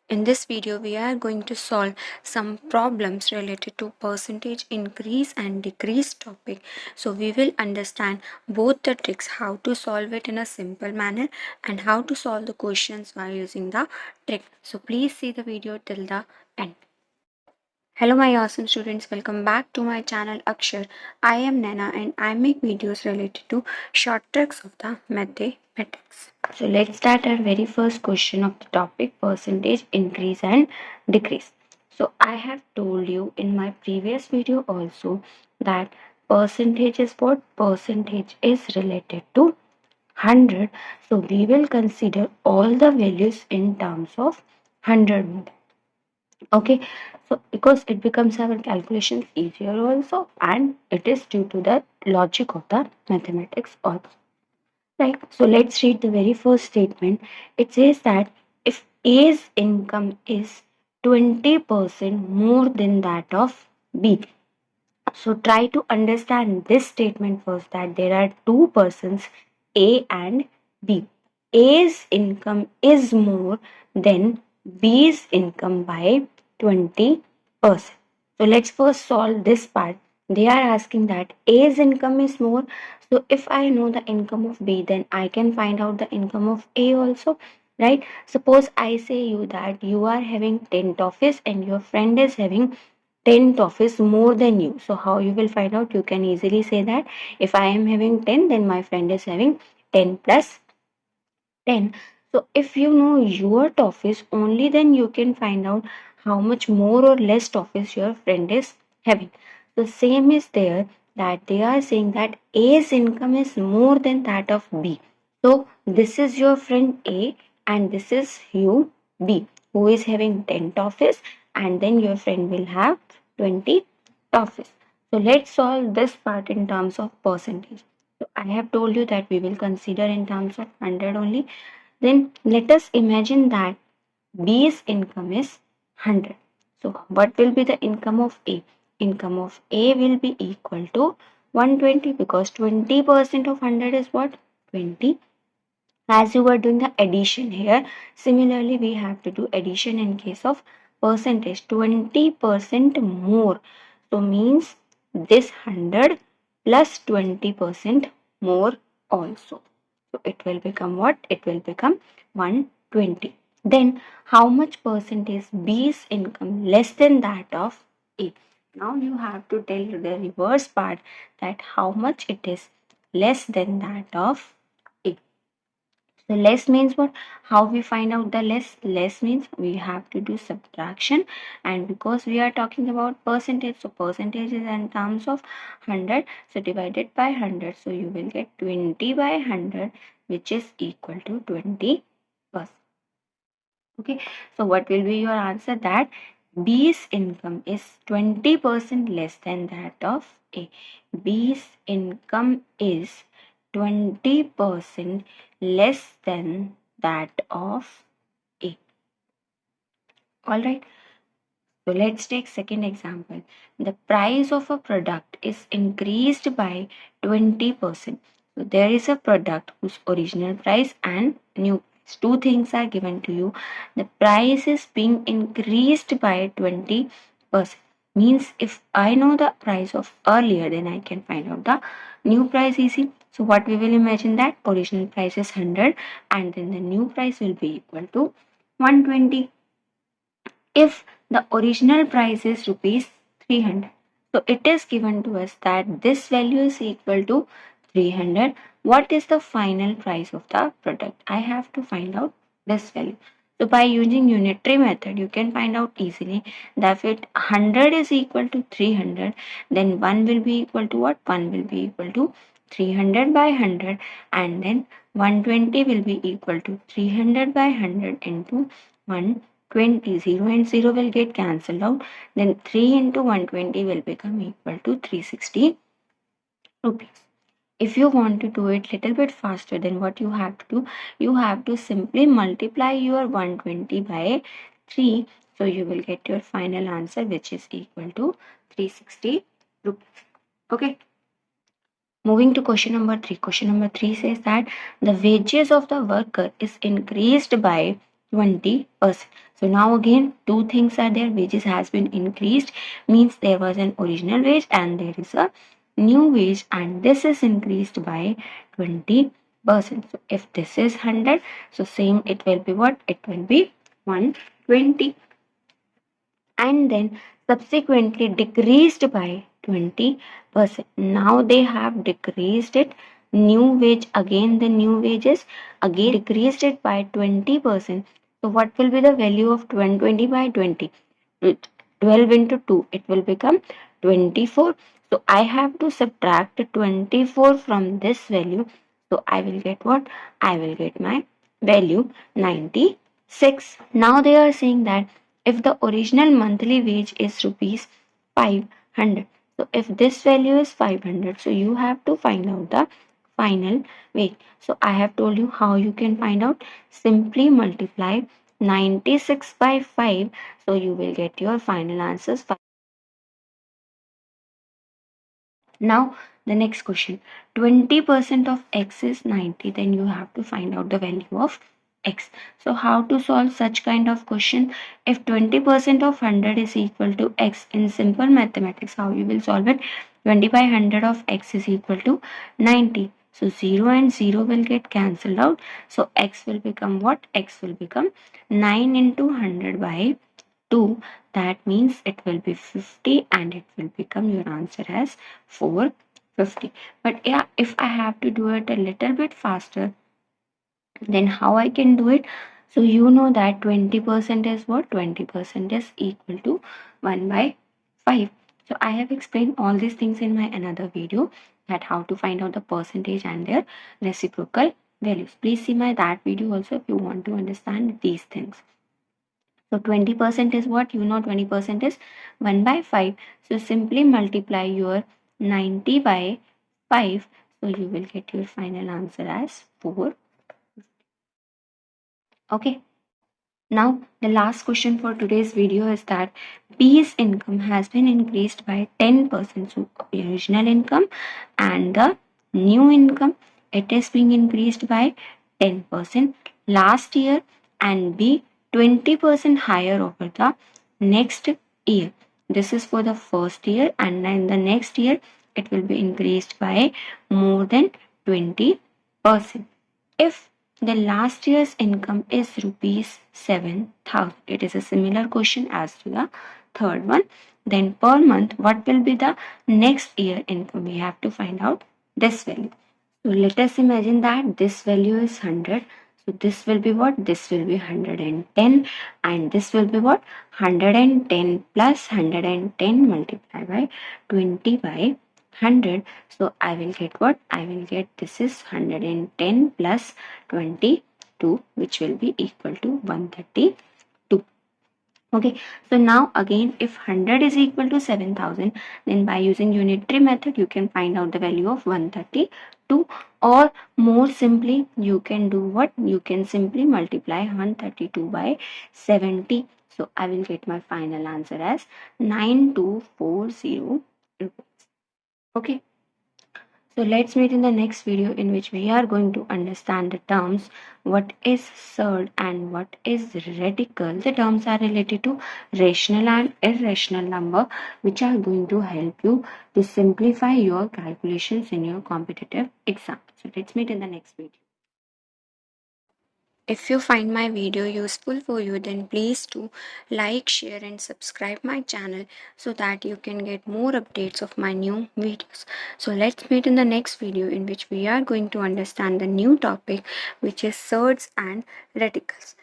In this video, we are going to solve some problems related to percentage increase and decrease topic. So we will understand both the tricks, how to solve it in a simple manner and how to solve the questions while using the trick. So please see the video till the end. Hello my awesome students, welcome back to my channel Akshar. I am Nana and I make videos related to short tricks of the mathematics. So let's start our very first question of the topic, percentage increase and decrease. So I have told you in my previous video also that percentage is what? Percentage is related to 100. So we will consider all the values in terms of 100. Okay, so because it becomes our calculations easier also, and it is due to the logic of the mathematics also. Right, so let's read the very first statement. It says that if A's income is 20% more than that of B. So try to understand this statement first, that there are two persons, A and B. A's income is more than B's income by 20%. So let's first solve this part. They are asking that A's income is more. So if I know the income of B, then I can find out the income of A also, right? Suppose I say you that you are having 10 toffees and your friend is having 10 toffees more than you. So how you will find out? You can easily say that if I am having 10, then my friend is having 10 plus 10. So if you know your toffees, only then you can find out how much more or less toffees your friend is having. So same is there, that they are saying that A's income is more than that of B. So this is your friend A and this is you B, who is having 10 toffees, and then your friend will have 20 toffees. So let's solve this part in terms of percentage. So I have told you that we will consider in terms of 100 only. Then let us imagine that B's income is 100. So what will be the income of A? Income of A will be equal to 120, because 20% of 100 is what? 20. As you were doing the addition here, similarly we have to do addition in case of percentage. 20% more, so means this 100 plus 20% more also. So it will become what? It will become 120. Then how much percent is B's income less than that of A? Now you have to tell the reverse part, that how much it is less than that of A. So less means what? How we find out the less? Less means we have to do subtraction, and because we are talking about percentage, so percentage is in terms of 100, so divided by 100, so you will get 20 by 100, which is equal to 20%. Okay, so what will be your answer? That B's income is 20% less than that of A. B's income is 20% less than that of A. Alright, so let's take second example. The price of a product is increased by 20%. So there is a product whose original price and new price, two things are given to you. The price is being increased by 20%. Means if I know the price of earlier, then I can find out the new price easy. So what we will imagine, that original price is 100 and then the new price will be equal to 120. If the original price is rupees 300, so it is given to us that this value is equal to 300. What is the final price of the product? I have to find out this value. So by using unitary method, you can find out easily that if 100 is equal to 300, then 1 will be equal to what? 1 will be equal to 300 by 100, and then 120 will be equal to 300 by 100 into 120. 0 and 0 will get cancelled out. Then 3 into 120 will become equal to 360 rupees. If you want to do it little bit faster, then what you have to do? You have to simply multiply your 120 by 3. So you will get your final answer, which is equal to 360 rupees. Okay. Moving to question number 3. Question number 3 says that the wages of the worker is increased by 20%. So now again two things are there. Wages has been increased means there was an original wage and there is a new wage, and this is increased by 20%. So if this is 100, so same it will be what? It will be 120, and then subsequently decreased by 20%. Now they have decreased it. New wage, again the new wages again decreased it by 20%. So what will be the value of 20 by 20? 12 into 2, it will become 24. So I have to subtract 24 from this value. So I will get what? I will get my value 96. Now they are saying that if the original monthly wage is rupees 500, so if this value is 500, so you have to find out the final wage. So I have told you how you can find out. Simply multiply 96 by 5, so you will get your final answers. Now the next question, 20% of x is 90, then you have to find out the value of x. So how to solve such kind of question? If 20% of 100 is equal to x, in simple mathematics how you will solve it? 20 by 100 of x is equal to 90. So 0 and 0 will get cancelled out. So x will become what? X will become 9 into 100 by 2. That means it will be 50 and it will become your answer as 450. But yeah, if I have to do it a little bit faster, then how I can do it? So you know that 20% is what? 20% is equal to 1 by 5. So I have explained all these things in my another video, that how to find out the percentage and their reciprocal values. Please see my that video also if you want to understand these things. So 20% is what? You know 20% is 1 by 5. So simply multiply your 90 by 5. So you will get your final answer as 4. Okay. Now the last question for today's video is that B's income has been increased by 10%. So original income and the new income, it is being increased by 10% last year, and B 20% higher over the next year. This is for the first year, and then the next year it will be increased by more than 20%. If the last year's income is rupees 7,000, it is a similar question as to the third one. Then per month, what will be the next year income? We have to find out this value. So let us imagine that this value is 100. So this will be what? This will be 110, and this will be what? 110 plus 110 multiplied by 20 by 100. So I will get what? I will get this is 110 plus 22, which will be equal to 132. Okay, so now again, if 100 is equal to 7,000, then by using unitary method, you can find out the value of 132, or more simply, you can do what? You can simply multiply 132 by 70. So I will get my final answer as 9240 rupees. Okay. So let's meet in the next video, in which we are going to understand the terms what is surd and what is radical. The terms are related to rational and irrational number, which are going to help you to simplify your calculations in your competitive exam. So let's meet in the next video. If you find my video useful for you, then please do like, share and subscribe my channel, so that you can get more updates of my new videos. So let's meet in the next video, in which we are going to understand the new topic, which is surds and radicals.